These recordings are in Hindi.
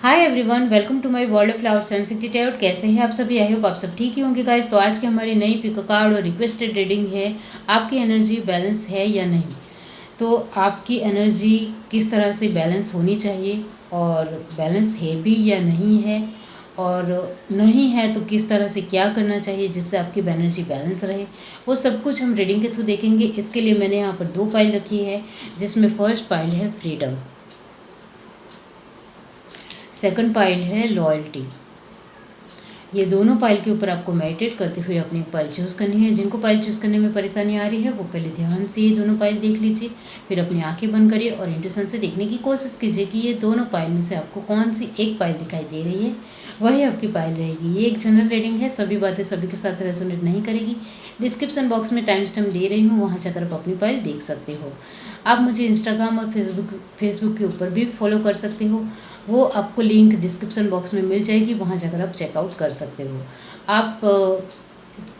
Hi everyone, welcome to my world of flowers and city tarot. कैसे हैं आप सभी? आई होप आप सब ठीक ही होंगे गाइस। तो आज की हमारी नई पिक कार्ड और रिक्वेस्टेड रीडिंग है, आपकी एनर्जी बैलेंस है या नहीं। तो आपकी एनर्जी किस तरह से बैलेंस होनी चाहिए और बैलेंस है भी या नहीं है, और नहीं है तो किस तरह से क्या करना चाहिए जिससे आपकी एनर्जी बैलेंस रहे, वो सब कुछ हम रीडिंग के थ्रू देखेंगे। इसके लिए मैंने यहाँ पर 2 पाइल रखी है, जिसमें फर्स्ट पाइल है फ्रीडम, सेकंड पाइल है लॉयल्टी। ये दोनों पाइल के ऊपर आपको मेडिटेट करते हुए अपनी एक पाइल चूज़ करनी है। जिनको पाइल चूज़ करने में परेशानी आ रही है वो पहले ध्यान से ये दोनों पाइल देख लीजिए, फिर अपनी आंखें बंद करिए और इंट्यूशन से देखने की कोशिश कीजिए कि ये दोनों पाइल में से आपको कौन सी एक पाइल दिखाई दे रही है, वही आपकी पाइल रहेगी। ये एक जनरल रीडिंग है, सभी बातें सभी के साथ रेजोनेट नहीं करेगी। डिस्क्रिप्शन बॉक्स में टाइम स्टैम्प दे रही हूँ, वहाँ जाकर आप अपनी पाइल देख सकते हो। आप मुझे इंस्टाग्राम और फेसबुक के ऊपर भी फॉलो कर सकते हो, वो आपको लिंक डिस्क्रिप्शन बॉक्स में मिल जाएगी, वहाँ जाकर आप चेकआउट कर सकते हो। आप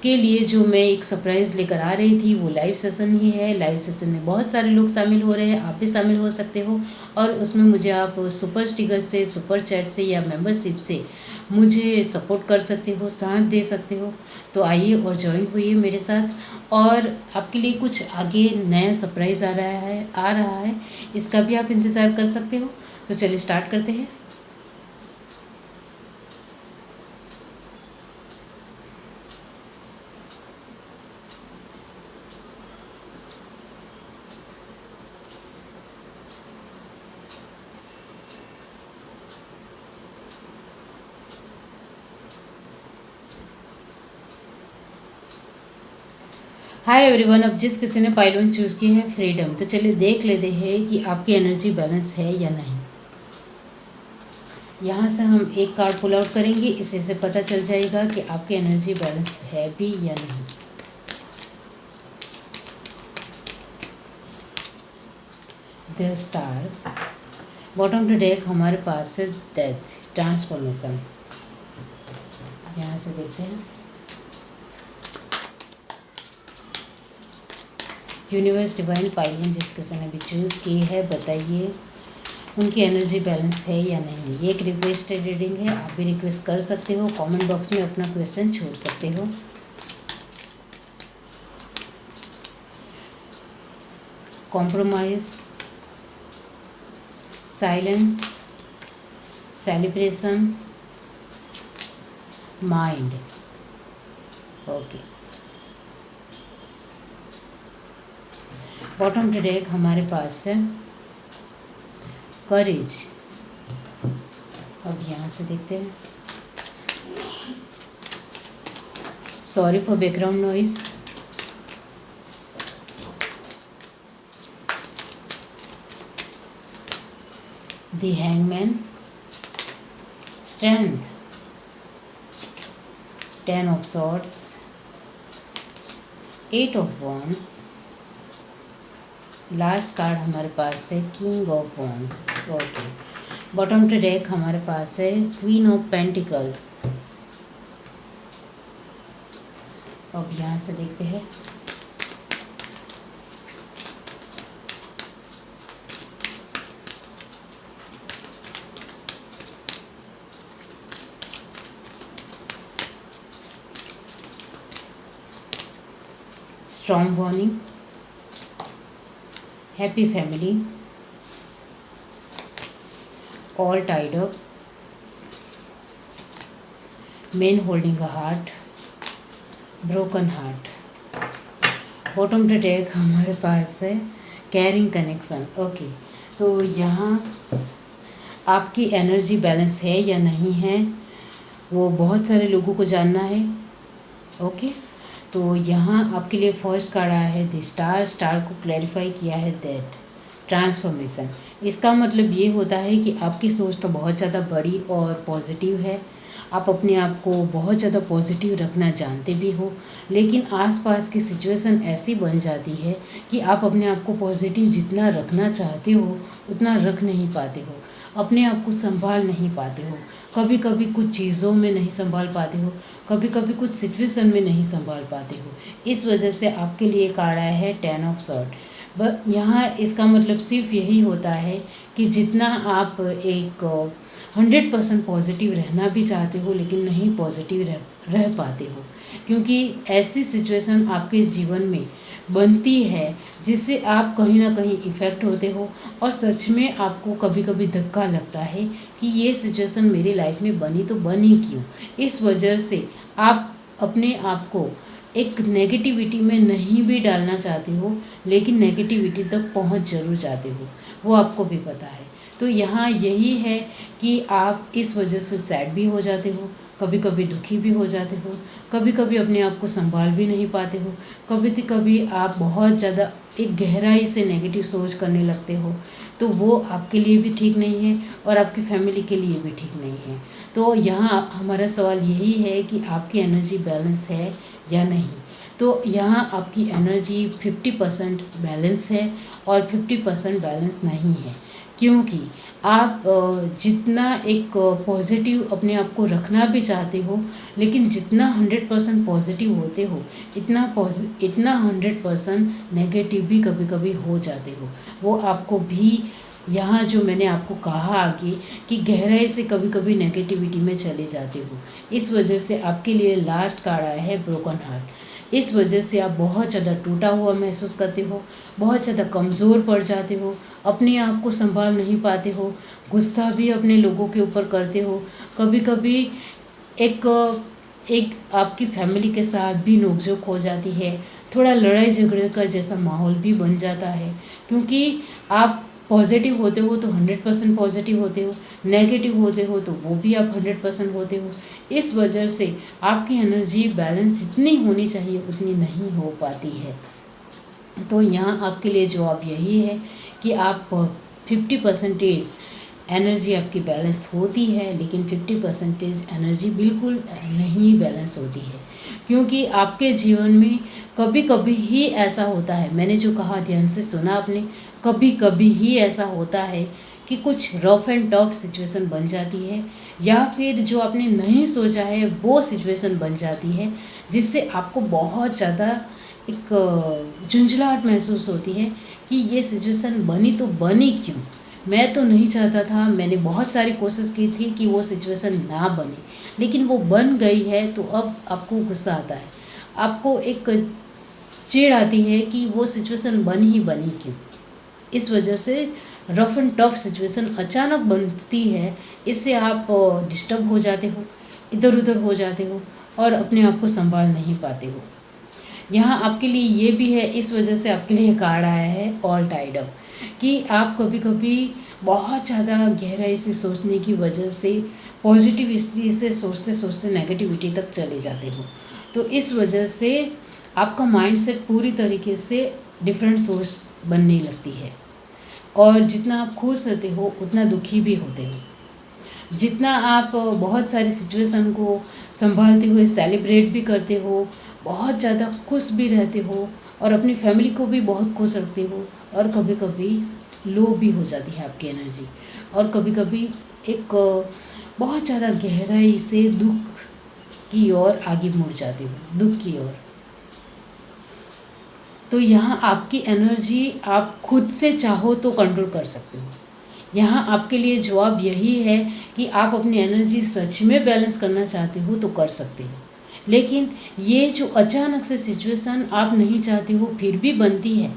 के लिए जो मैं एक सरप्राइज़ लेकर आ रही थी वो लाइव सेशन ही है। लाइव सेशन में बहुत सारे लोग शामिल हो रहे हैं, आप भी शामिल हो सकते हो। और उसमें मुझे आप सुपर स्टिकर से, सुपर चैट से या मेंबरशिप से मुझे सपोर्ट कर सकते हो, साथ दे सकते हो। तो आइए और ज्वाइन होइए मेरे साथ। और आपके लिए कुछ आगे नया सरप्राइज़ आ रहा है, इसका भी आप इंतज़ार कर सकते हो। तो चलिए स्टार्ट करते हैं। हाय एवरीवन, अब जिस किसी ने पाइल 1 चूज़ की है फ्रीडम, तो चलिए देख लेते हैं कि आपकी एनर्जी बैलेंस है या नहीं। यहाँ से हम एक कार्ड पुल आउट करेंगे, इसी से पता चल जाएगा कि आपकी एनर्जी बैलेंस है भी या नहीं। The star. Bottom to deck हमारे पास है डेथ, ट्रांसफॉर्मेशन। यहाँ से देखते हैं। यूनिवर्स डिवाइन पाइल में जिस किसी ने भी चूज़ की है, बताइए उनकी एनर्जी बैलेंस है या नहीं। ये एक रिक्वेस्टेड रीडिंग है, आप भी रिक्वेस्ट कर सकते हो, कमेंट बॉक्स में अपना क्वेश्चन छोड़ सकते हो। Compromise, silence, celebration, mind. Okay, bottom to deck हमारे पास है करेज। अब यहाँ से देखते हैं। Sorry for background noise. The hangman, strength, 10 of swords, 8 of wands. Last card हमारे पास है king of wands. Okay, bottom to deck हमारे पास है क्वीन ऑफ पेंटिकल। अब यहाँ से देखते हैं। Strong warning, happy family, all tied up, man holding a heart, broken heart. Bottom to deck हमारे पास है कैरिंग कनेक्शन। ओके, तो यहाँ आपकी एनर्जी बैलेंस है या नहीं है वो बहुत सारे लोगों को जानना है। ओके, तो यहाँ आपके लिए फर्स्ट कार्ड आया है द स्टार। स्टार को क्लैरिफाई किया है दैट, ट्रांसफॉर्मेशन। इसका मतलब ये होता है कि आपकी सोच तो बहुत ज़्यादा बड़ी और पॉजिटिव है, आप अपने आप को बहुत ज़्यादा पॉजिटिव रखना जानते भी हो, लेकिन आसपास की सिचुएशन ऐसी बन जाती है कि आप अपने आप को पॉजिटिव जितना रखना चाहते हो उतना रख नहीं पाते हो, अपने आप को संभाल नहीं पाते हो। कभी कभी कुछ चीज़ों में नहीं संभाल पाते हो, कभी कभी कुछ सिचुएशन में नहीं संभाल पाते हो। इस वजह से आपके लिए कार्ड आया है 10 ऑफ सॉर्ड। यहाँ इसका मतलब सिर्फ यही होता है कि जितना आप एक 100% पॉजिटिव रहना भी चाहते हो लेकिन नहीं पॉजिटिव रह पाते हो, क्योंकि ऐसी सिचुएशन आपके जीवन में बनती है जिससे आप कहीं ना कहीं इफ़ेक्ट होते हो और सच में आपको कभी कभी धक्का लगता है कि ये सिचुएशन मेरी लाइफ में बनी तो बनी क्यों। इस वजह से आप अपने आप को एक नेगेटिविटी में नहीं भी डालना चाहते हो लेकिन नेगेटिविटी तक पहुंच जरूर जाते हो, वो आपको भी पता है। तो यहाँ यही है कि आप इस वजह से सैड भी हो जाते हो, कभी कभी दुखी भी हो जाते हो, कभी कभी अपने आप को संभाल भी नहीं पाते हो, कभी कभी आप बहुत ज़्यादा एक गहराई से नेगेटिव सोच करने लगते हो, तो वो आपके लिए भी ठीक नहीं है और आपकी फैमिली के लिए भी ठीक नहीं है। तो यहाँ हमारा सवाल यही है कि आपकी एनर्जी बैलेंस है या नहीं। तो यहाँ आपकी एनर्जी 50% बैलेंस है और 50% बैलेंस नहीं है, क्योंकि आप जितना एक पॉजिटिव अपने आप को रखना भी चाहते हो लेकिन जितना 100% पॉजिटिव होते हो इतना 100% नेगेटिव भी कभी कभी हो जाते हो। वो आपको भी यहाँ जो मैंने आपको कहा आगे कि गहराई से कभी कभी नेगेटिविटी में चले जाते हो, इस वजह से आपके लिए लास्ट कार्ड आया है ब्रोकन हार्ट। इस वजह से आप बहुत ज़्यादा टूटा हुआ महसूस करते हो, बहुत ज़्यादा कमज़ोर पड़ जाते हो, अपने आप को संभाल नहीं पाते हो, गुस्सा भी अपने लोगों के ऊपर करते हो, कभी कभी एक एक आपकी फैमिली के साथ भी नोकझोंक हो जाती है, थोड़ा लड़ाई झगड़े का जैसा माहौल भी बन जाता है, क्योंकि आप पॉजिटिव होते हो तो 100% पॉजिटिव होते हो, नेगेटिव होते हो तो वो भी आप 100% होते हो। इस वजह से आपकी एनर्जी बैलेंस जितनी होनी चाहिए उतनी नहीं हो पाती है। तो यहाँ आपके लिए जवाब यही है कि आप 50% एनर्जी आपकी बैलेंस होती है लेकिन 50% एनर्जी बिल्कुल नहीं बैलेंस होती है, क्योंकि आपके जीवन में कभी कभी ही ऐसा होता है, मैंने जो कहा ध्यान से सुना आपने, कभी कभी ही ऐसा होता है कि कुछ रफ एंड टफ सिचुएशन बन जाती है या फिर जो आपने नहीं सोचा है वो सिचुएशन बन जाती है जिससे आपको बहुत ज़्यादा एक झुंझलाहट महसूस होती है कि ये सिचुएशन बनी तो बनी क्यों, मैं तो नहीं चाहता था, मैंने बहुत सारी कोशिश की थी कि वो सिचुएशन ना बने लेकिन वो बन गई है। तो अब आपको गुस्सा आता है, आपको एक चिढ़ आती है कि वो सिचुएशन बनी क्यों। इस वजह से रफ एंड टफ सिचुएशन अचानक बनती है, इससे आप डिस्टर्ब हो जाते हो, इधर उधर हो जाते हो और अपने आप को संभाल नहीं पाते हो। यहाँ आपके लिए ये भी है, इस वजह से आपके लिए कार्ड आया है ऑल टाइड अप, कि आप कभी कभी बहुत ज़्यादा गहराई से सोचने की वजह से पॉजिटिव स्थिति से सोचते सोचते नेगेटिविटी तक चले जाते हो। तो इस वजह से आपका माइंडसेट पूरी तरीके से डिफरेंट सोच बनने लगती है और जितना आप खुश रहते हो उतना दुखी भी होते हो। जितना आप बहुत सारी सिचुएशन को संभालते हुए सेलिब्रेट भी करते हो, बहुत ज़्यादा खुश भी रहते हो और अपनी फैमिली को भी बहुत खुश रखते हो, और कभी कभी लो भी हो जाती है आपकी एनर्जी और कभी कभी एक बहुत ज़्यादा गहराई से दुख की ओर आगे मुड़ जाते हो, दुख की ओर। तो यहाँ आपकी एनर्जी आप खुद से चाहो तो कंट्रोल कर सकते हो। यहाँ आपके लिए जवाब यही है कि आप अपनी एनर्जी सच में बैलेंस करना चाहते हो तो कर सकते हो, लेकिन ये जो अचानक से सिचुएशन आप नहीं चाहते हो फिर भी बनती है,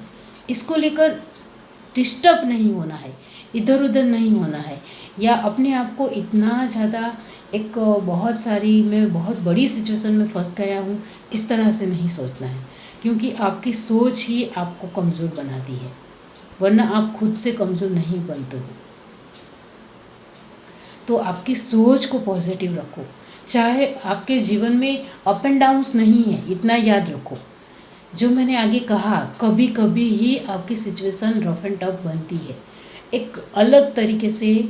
इसको लेकर डिस्टर्ब नहीं होना है, इधर उधर नहीं होना है, या अपने आप को इतना ज़्यादा एक बहुत सारी मैं बहुत बड़ी सिचुएशन में फंस गया हूँ इस तरह से नहीं सोचना है, क्योंकि आपकी सोच ही आपको कमज़ोर बनाती है, वरना आप खुद से कमज़ोर नहीं बनते हो। तो आपकी सोच को पॉजिटिव रखो, चाहे आपके जीवन में अप एंड डाउन्स नहीं है, इतना याद रखो। जो मैंने आगे कहा, कभी कभी ही आपकी सिचुएशन रफ एंड टफ बनती है, एक अलग तरीके से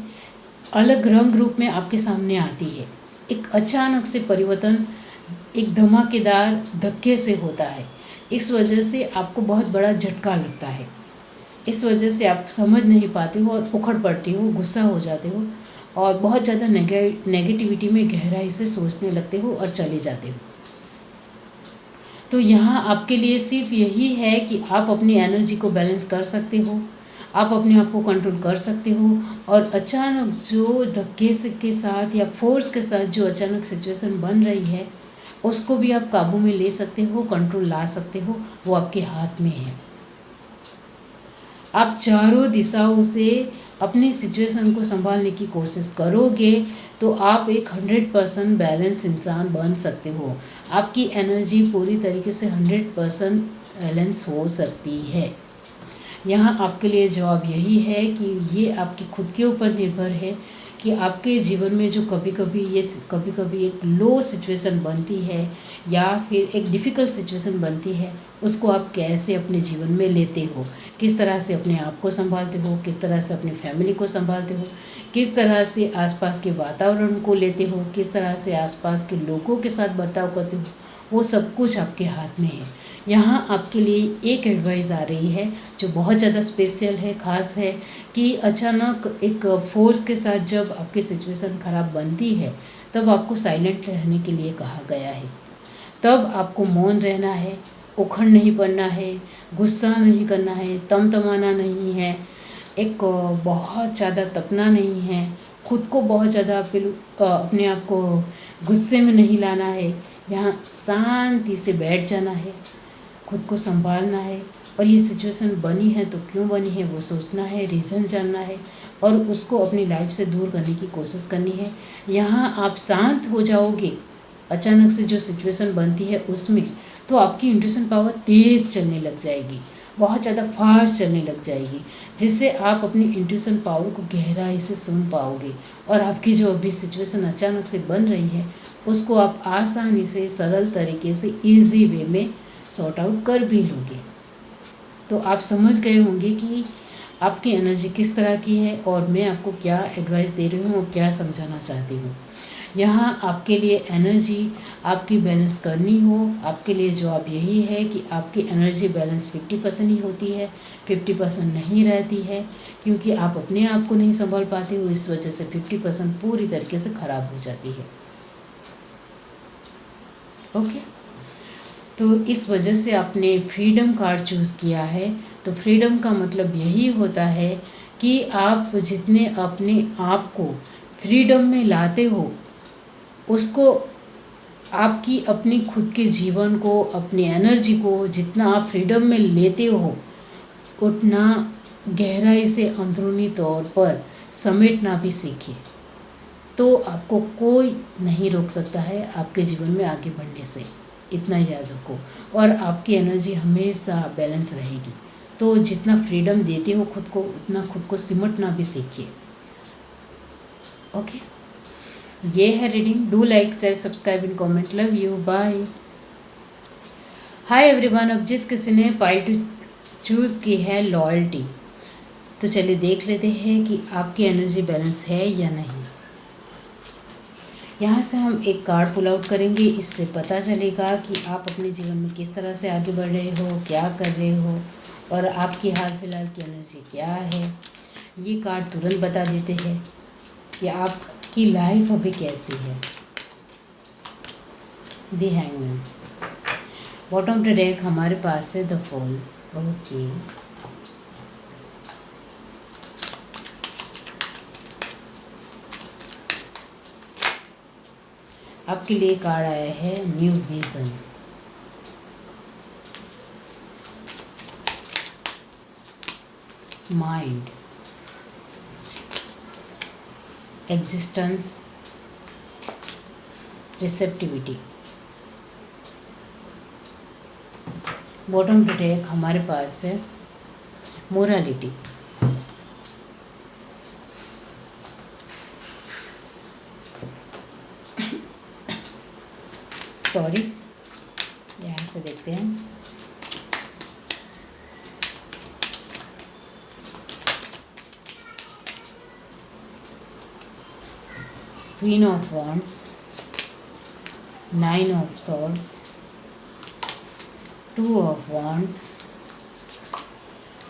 अलग रंग रूप में आपके सामने आती है, एक अचानक से परिवर्तन एक धमाकेदार धक्के से होता है। इस वजह से आपको बहुत बड़ा झटका लगता है, इस वजह से आप समझ नहीं पाते हो और उखड़ पड़ते हो, गुस्सा हो जाते हो और बहुत ज़्यादा नेगेटिविटी में गहराई से सोचने लगते हो और चले जाते हो। तो यहाँ आपके लिए सिर्फ यही है कि आप अपनी एनर्जी को बैलेंस कर सकते हो, आप अपने आप को कंट्रोल कर सकते हो, और अचानक जो धक्के से के साथ या फोर्स के साथ जो अचानक सिचुएशन बन रही है उसको भी आप काबू में ले सकते हो, कंट्रोल ला सकते हो, वो आपके हाथ में है। आप चारों दिशाओं से अपनी सिचुएशन को संभालने की कोशिश करोगे तो आप एक 100% बैलेंस इंसान बन सकते हो। आपकी एनर्जी पूरी तरीके से 100% बैलेंस हो सकती है। यहाँ आपके लिए जवाब यही है कि ये आपकी खुद के ऊपर निर्भर है कि आपके जीवन में जो कभी कभी एक लो सिचुएशन बनती है या फिर एक डिफ़िकल्ट सिचुएशन बनती है, उसको आप कैसे अपने जीवन में लेते हो, किस तरह से अपने आप को संभालते हो, किस तरह से अपनी फैमिली को संभालते हो, किस तरह से आसपास के वातावरण को लेते हो, किस तरह से आसपास के लोगों के साथ बर्ताव करते हो, वो सब कुछ आपके हाथ में है। यहाँ आपके लिए एक एडवाइस आ रही है जो बहुत ज़्यादा स्पेशल है, ख़ास है, कि अचानक एक फोर्स के साथ जब आपकी सिचुएशन ख़राब बनती है तब आपको साइलेंट रहने के लिए कहा गया है। तब आपको मौन रहना है, उखड़ नहीं पड़ना है, गुस्सा नहीं करना है, तमतमाना नहीं है, एक बहुत ज़्यादा तपना नहीं है, खुद को बहुत ज़्यादा अपने आप को गुस्से में नहीं लाना है। यहाँ शांति से बैठ जाना है, खुद को संभालना है, और ये सिचुएशन बनी है तो क्यों बनी है वो सोचना है, रीज़न जानना है, और उसको अपनी लाइफ से दूर करने की कोशिश करनी है। यहाँ आप शांत हो जाओगे अचानक से जो सिचुएशन बनती है उसमें, तो आपकी इंट्यूशन पावर तेज़ चलने लग जाएगी, बहुत ज़्यादा फास्ट चलने लग जाएगी, जिससे आप अपनी इंट्यूशन पावर को गहराई से सुन पाओगे, और आपकी जो अभी सिचुएशन अचानक से बन रही है उसको आप आसानी से, सरल तरीके से, ईजी वे में सॉर्ट आउट कर भी लोगे। तो आप समझ गए होंगे कि आपकी एनर्जी किस तरह की है और मैं आपको क्या एडवाइस दे रही हूँ और क्या समझाना चाहती हूँ। यहाँ आपके लिए एनर्जी आपकी बैलेंस करनी हो, आपके लिए जवाब यही है कि आपकी एनर्जी बैलेंस 50% ही होती है, 50% नहीं रहती है, क्योंकि आप अपने आप को नहीं संभाल पाते हो, इस वजह से 50% पूरी तरीके से ख़राब हो जाती है। ओके, तो इस वजह से आपने फ्रीडम कार्ड चूज़ किया है। तो फ्रीडम का मतलब यही होता है कि आप जितने अपने आप को फ्रीडम में लाते हो, उसको आपकी अपनी खुद के जीवन को, अपनी एनर्जी को जितना आप फ्रीडम में लेते हो उतना गहराई से अंदरूनी तौर पर समेटना भी सीखिए। तो आपको कोई नहीं रोक सकता है आपके जीवन में आगे बढ़ने से, इतना याद रखो। और आपकी एनर्जी हमेशा बैलेंस रहेगी। तो जितना फ्रीडम देते हो खुद को, उतना खुद को सिमटना भी सीखिए। ओके, ये है reading. Do like, share, subscribe and comment. Love you, bye. Hi everyone. अब जिस किसी ने पाइल चूज़ की है लॉयल्टी, तो चलिए देख लेते हैं कि आपकी एनर्जी बैलेंस है या नहीं। यहाँ से हम एक कार्ड पुल आउट करेंगे, इससे पता चलेगा कि आप अपने जीवन में किस तरह से आगे बढ़ रहे हो, क्या कर रहे हो, और आपकी हाल फिलहाल की एनर्जी क्या है। ये कार्ड तुरंत बता देते हैं कि आपकी लाइफ अभी कैसी है। The hangman. Bottom of the deck हमारे पास है द फूल। ओके, आपके लिए कार्ड आया है new vision. Mind, existence, receptivity. Bottom to deck हमारे पास है मोरालिटी। सॉरी, यहाँ से देखते हैं। Queen of wands, 9 of swords, 2 of wands,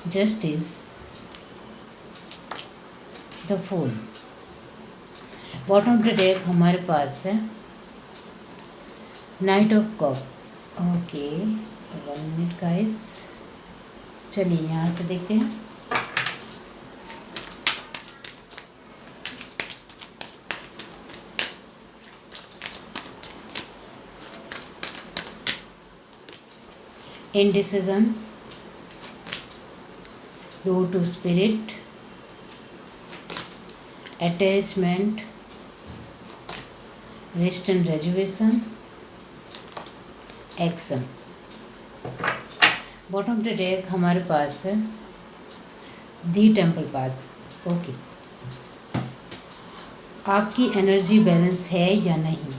justice, the fool. Bottom of the deck हमारे पास है नाइट ऑफ कप। ओके, तो 1 मिनट गाइस, चलिए यहाँ से देखते हैं। Indecision, low to spirit, attachment, rest and rejuvenation, action. Bottom of the deck हमारे पास है दी टेम्पल पाथ। ओके, आपकी एनर्जी बैलेंस है या नहीं।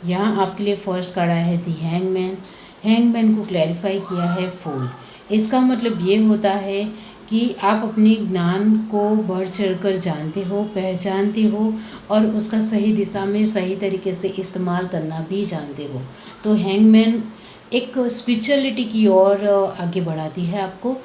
यहाँ आपके लिए फर्स्ट कार्ड आया है दी हैंगमैन। हैंगमैन को क्लैरिफाई किया है फूल। इसका मतलब ये होता है कि आप अपने ज्ञान को बढ़ चढ़कर जानते हो, पहचानते हो और उसका सही दिशा में सही तरीके से इस्तेमाल करना भी जानते हो। तो हैंगमैन एक स्पिरिचुअलिटी की ओर आगे बढ़ाती है आपको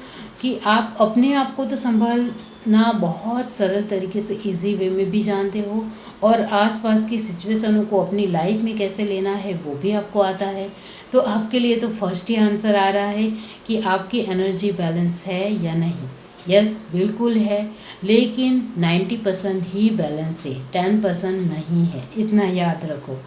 कि आप अपने आप को तो संभालना बहुत सरल तरीके से इजी वे में भी जानते हो और आसपास की सिचुएशनों को अपनी लाइफ में कैसे लेना है वो भी आपको आता है। तो आपके लिए तो फर्स्ट ही आंसर आ रहा है कि आपकी एनर्जी बैलेंस है या नहीं। यस, बिल्कुल है, लेकिन 90% ही बैलेंस है, 10% नहीं है, इतना याद रखो।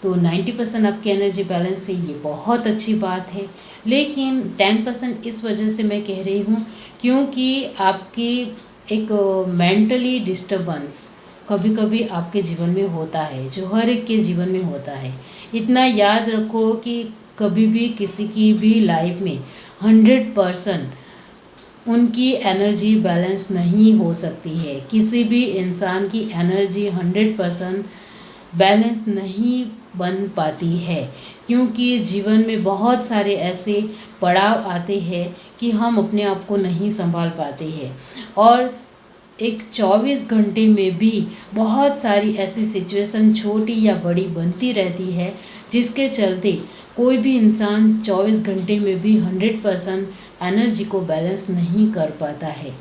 तो 90% आपकी एनर्जी बैलेंस है, ये बहुत अच्छी बात है। लेकिन 10% इस वजह से मैं कह रही हूँ क्योंकि आपकी एक मेंटली डिस्टर्बेंस कभी कभी आपके जीवन में होता है, जो हर एक के जीवन में होता है। इतना याद रखो कि कभी भी किसी की भी लाइफ में 100% उनकी एनर्जी बैलेंस नहीं हो सकती है। किसी भी इंसान की एनर्जी 100% बैलेंस नहीं बन पाती है क्योंकि जीवन में बहुत सारे ऐसे पड़ाव आते हैं कि हम अपने आप को नहीं संभाल पाते हैं और एक 24 घंटे में भी बहुत सारी ऐसी सिचुएशन छोटी या बड़ी बनती रहती है जिसके चलते कोई भी इंसान 24 घंटे में भी 100% एनर्जी को बैलेंस नहीं कर पाता है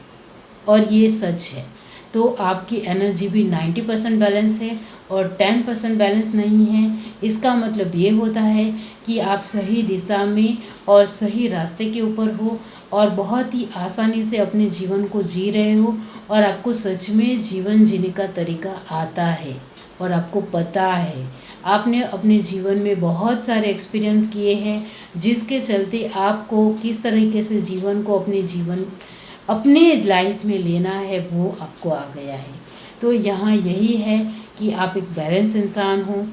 और ये सच है। तो आपकी एनर्जी भी 90% बैलेंस है और 10% बैलेंस नहीं है। इसका मतलब ये होता है कि आप सही दिशा में और सही रास्ते के ऊपर हो और बहुत ही आसानी से अपने जीवन को जी रहे हो और आपको सच में जीवन जीने का तरीका आता है और आपको पता है। आपने अपने जीवन में बहुत सारे एक्सपीरियंस किए हैं जिसके चलते आपको किस तरीके से जीवन को अपने लाइफ में लेना है वो आपको आ गया है। तो यहाँ यही है कि आप एक बैलेंस इंसान हो,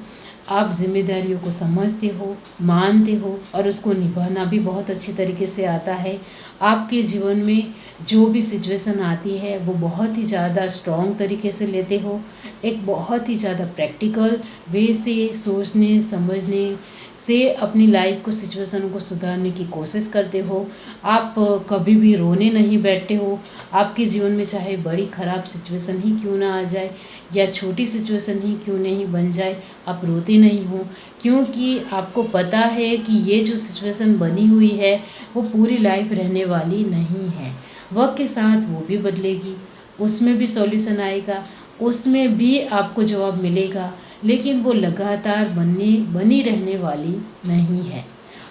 आप जिम्मेदारियों को समझते हो, मानते हो और उसको निभाना भी बहुत अच्छी तरीके से आता है। आपके जीवन में जो भी सिचुएशन आती है वो बहुत ही ज़्यादा स्ट्रॉन्ग तरीके से लेते हो, एक बहुत ही ज़्यादा प्रैक्टिकल वे से सोचने समझने से अपनी लाइफ को सिचुएशन को सुधारने की कोशिश करते हो। आप कभी भी रोने नहीं बैठते हो। आपके जीवन में चाहे बड़ी ख़राब सिचुएशन ही क्यों ना आ जाए या छोटी सिचुएशन ही क्यों नहीं बन जाए, आप रोते नहीं हो क्योंकि आपको पता है कि ये जो सिचुएशन बनी हुई है वो पूरी लाइफ रहने वाली नहीं है। वक्त के साथ वो भी बदलेगी, उसमें भी सॉल्यूशन आएगा, उसमें भी आपको जवाब मिलेगा, लेकिन वो लगातार बनी रहने वाली नहीं है।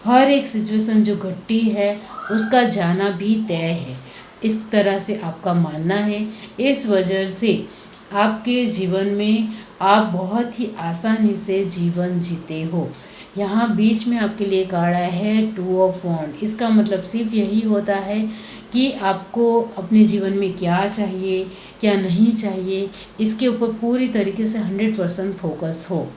हर एक सिचुएशन जो घटती है उसका जाना भी तय है, इस तरह से आपका मानना है। इस वजह से आपके जीवन में आप बहुत ही आसानी से जीवन जीते हो। यहाँ बीच में आपके लिए कार्ड आया है 2 ऑफ वॉन्ड। इसका मतलब सिर्फ यही होता है कि आपको अपने जीवन में क्या चाहिए क्या नहीं चाहिए इसके ऊपर पूरी तरीके से 100% फोकस हो।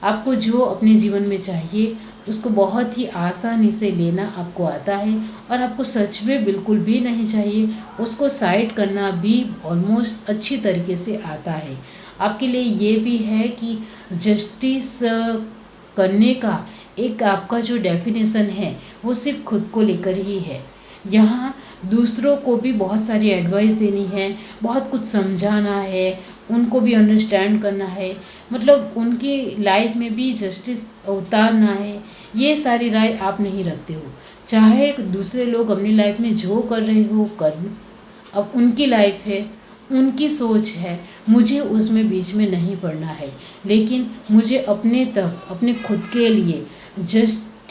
आपको जो अपने जीवन में चाहिए उसको बहुत ही आसानी से लेना आपको आता है और आपको सच में बिल्कुल भी नहीं चाहिए उसको साइड करना भी ऑलमोस्ट अच्छी तरीके से आता है। आपके लिए ये भी है कि जस्टिस करने का एक आपका जो डेफिनेशन है वो सिर्फ खुद को लेकर ही है। यहाँ दूसरों को भी बहुत सारी एडवाइस देनी है, बहुत कुछ समझाना है, उनको भी अंडरस्टैंड करना है, मतलब उनकी लाइफ में भी जस्टिस उतारना है। ये सारी राय आप नहीं रखते हो। चाहे दूसरे लोग अपनी लाइफ में जो कर रहे हो कर, अब उनकी लाइफ है, उनकी सोच है, मुझे उसमें बीच में नहीं पड़ना है। लेकिन मुझे अपने खुद के लिए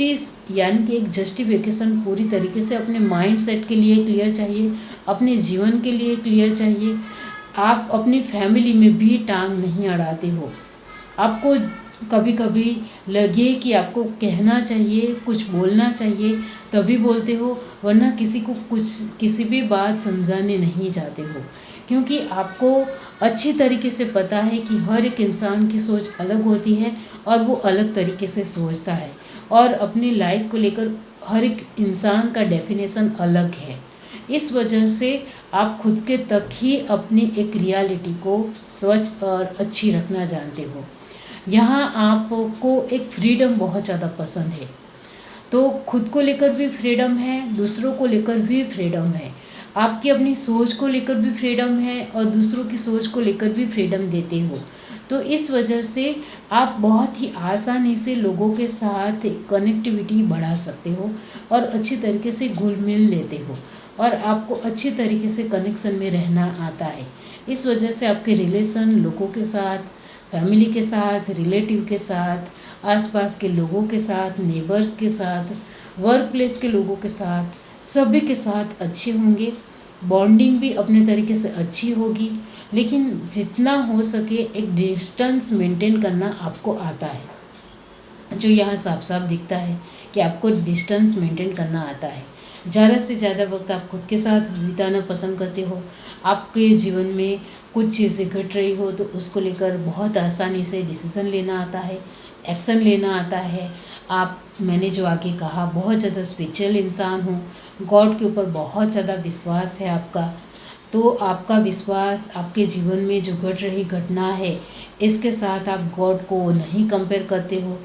यानी कि एक जस्टिफिकेशन पूरी तरीके से अपने माइंड सेट के लिए क्लियर चाहिए, अपने जीवन के लिए क्लियर चाहिए। आप अपनी फैमिली में भी टांग नहीं अड़ाते हो। आपको कभी कभी लगे कि आपको कहना चाहिए, कुछ बोलना चाहिए, तभी बोलते हो, वरना किसी को कुछ किसी भी बात समझाने नहीं जाते हो, क्योंकि आपको अच्छी तरीके से पता है कि हर एक इंसान की सोच अलग होती है और वो अलग तरीके से सोचता है, और अपनी लाइफ को लेकर हर एक इंसान का डेफिनेशन अलग है। इस वजह से आप खुद के तक ही अपनी एक रियलिटी को स्वच्छ और अच्छी रखना जानते हो। यहाँ आपको एक फ्रीडम बहुत ज़्यादा पसंद है, तो खुद को लेकर भी फ्रीडम है, दूसरों को लेकर भी फ्रीडम है, आपकी अपनी सोच को लेकर भी फ्रीडम है और दूसरों की सोच को लेकर भी फ्रीडम देते हो। तो इस वजह से आप बहुत ही आसानी से लोगों के साथ कनेक्टिविटी बढ़ा सकते हो और अच्छी तरीके से घुल मिल लेते हो, और आपको अच्छी तरीके से कनेक्शन में रहना आता है। इस वजह से आपके रिलेशन लोगों के साथ, फैमिली के साथ, रिलेटिव के साथ, आसपास के लोगों के साथ, नेबर्स के साथ, वर्क प्लेस के लोगों के साथ, सभी के साथ अच्छे होंगे। बॉन्डिंग भी अपने तरीके से अच्छी होगी, लेकिन जितना हो सके एक डिस्टेंस मेंटेन करना आपको आता है, जो यहाँ साफ साफ दिखता है कि आपको डिस्टेंस मेंटेन करना आता है। ज़्यादा से ज़्यादा वक्त आप खुद के साथ बिताना पसंद करते हो। आपके जीवन में कुछ चीज़ें घट रही हो तो उसको लेकर बहुत आसानी से डिसीज़न लेना आता है, एक्शन लेना आता है। मैंने जो आगे कहा, बहुत ज़्यादा स्पिरिचुअल इंसान हो, गॉड के ऊपर बहुत ज़्यादा विश्वास है आपका। तो आपका विश्वास आपके जीवन में जो घट रही घटना है इसके साथ आप गॉड को नहीं कंपेयर करते हो।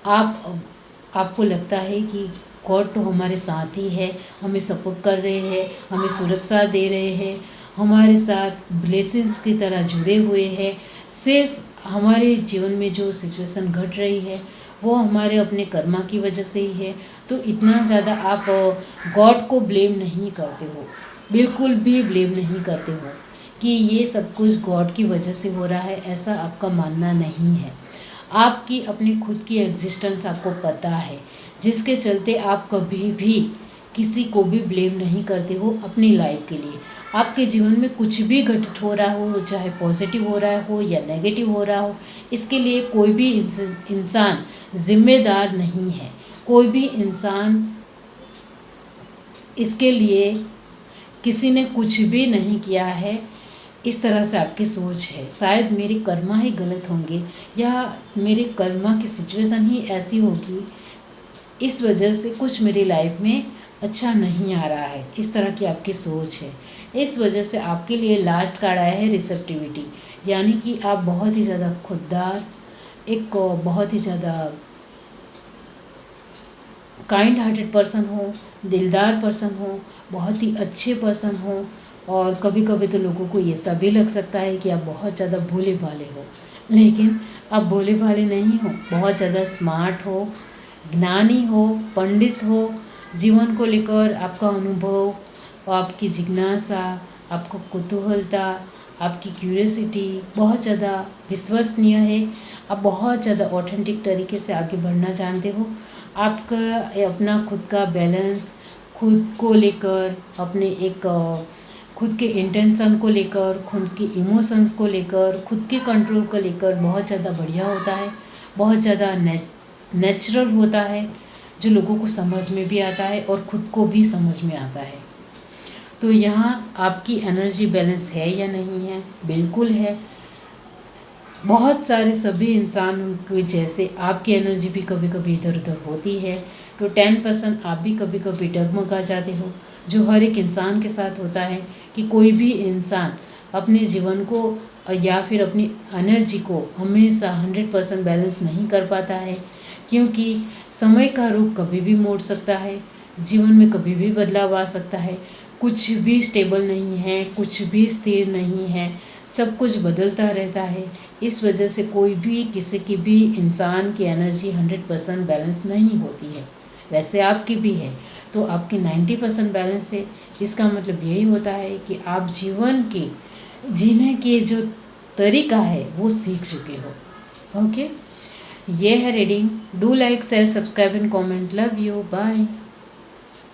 आपको लगता है कि गॉड तो हमारे साथ ही है, हमें सपोर्ट कर रहे हैं, हमें सुरक्षा दे रहे हैं, हमारे साथ ब्लेसिंग्स की तरह जुड़े हुए हैं। सिर्फ हमारे जीवन में जो सिचुएशन घट रही है वो हमारे अपने कर्मा की वजह से ही है। तो इतना ज़्यादा आप गॉड को ब्लेम नहीं करते हो, बिल्कुल भी ब्लेम नहीं करते हो कि ये सब कुछ गॉड की वजह से हो रहा है, ऐसा आपका मानना नहीं है। आपकी अपनी खुद की एग्जिस्टेंस आपको पता है, जिसके चलते आप कभी भी किसी को भी ब्लेम नहीं करते हो अपनी लाइफ के लिए। आपके जीवन में कुछ भी घटित हो रहा हो, चाहे पॉजिटिव हो रहा हो या नेगेटिव हो रहा हो, इसके लिए कोई भी इंसान जिम्मेदार नहीं है। कोई भी इंसान इसके लिए किसी ने कुछ भी नहीं किया है। इस तरह से आपकी सोच है, शायद मेरे कर्मा ही गलत होंगे या मेरे कर्मा की सिचुएशन ही ऐसी होगी, इस वजह से कुछ मेरी लाइफ में अच्छा नहीं आ रहा है। इस तरह की आपकी सोच है। इस वजह से आपके लिए लास्ट कार्ड आया है रिसेप्टिविटी, यानी कि आप बहुत ही ज़्यादा खुददार, एक बहुत ही ज़्यादा काइंड हार्टेड पर्सन हो, दिलदार पर्सन हो, बहुत ही अच्छे पर्सन हो, और कभी कभी तो लोगों को ये सब भी लग सकता है कि आप बहुत ज़्यादा भोले भाले हो, लेकिन आप भोले भाले नहीं हो। बहुत ज़्यादा स्मार्ट हो, ज्ञानी हो, पंडित हो। जीवन को लेकर आपका अनुभव, आपकी जिज्ञासा, आपको कुतूहलता, आपकी क्यूरियोसिटी बहुत ज़्यादा विश्वसनीय है। आप बहुत ज़्यादा ऑथेंटिक तरीके से आगे बढ़ना जानते हो। आपका अपना खुद का बैलेंस, खुद को लेकर, अपने एक खुद के इंटेंशन को लेकर, खुद के इमोशंस को लेकर, खुद के कंट्रोल को लेकर बहुत ज़्यादा बढ़िया होता है, बहुत ज़्यादा नेचुरल होता है, जो लोगों को समझ में भी आता है और ख़ुद को भी समझ में आता है। तो यहाँ आपकी एनर्जी बैलेंस है या नहीं है? बिल्कुल है। बहुत सारे सभी इंसान के जैसे आपकी एनर्जी भी कभी कभी इधर उधर होती है, तो 10% आप भी कभी कभी डगमगा जाते हो, जो हर एक इंसान के साथ होता है कि कोई भी इंसान अपने जीवन को या फिर अपनी एनर्जी को हमेशा 100% बैलेंस नहीं कर पाता है, क्योंकि समय का रुख कभी भी मोड़ सकता है, जीवन में कभी भी बदलाव आ सकता है, कुछ भी स्टेबल नहीं है, कुछ भी स्थिर नहीं है, सब कुछ बदलता रहता है। इस वजह से कोई भी किसी की भी इंसान की एनर्जी 100% बैलेंस नहीं होती है। वैसे आपकी भी है, तो आपकी 90% बैलेंस है। इसका मतलब यही होता है कि आप जीवन के जीने के जो तरीका है वो सीख चुके हो। ओके, ये है reading. Do like share subscribe and comment. Love you, bye.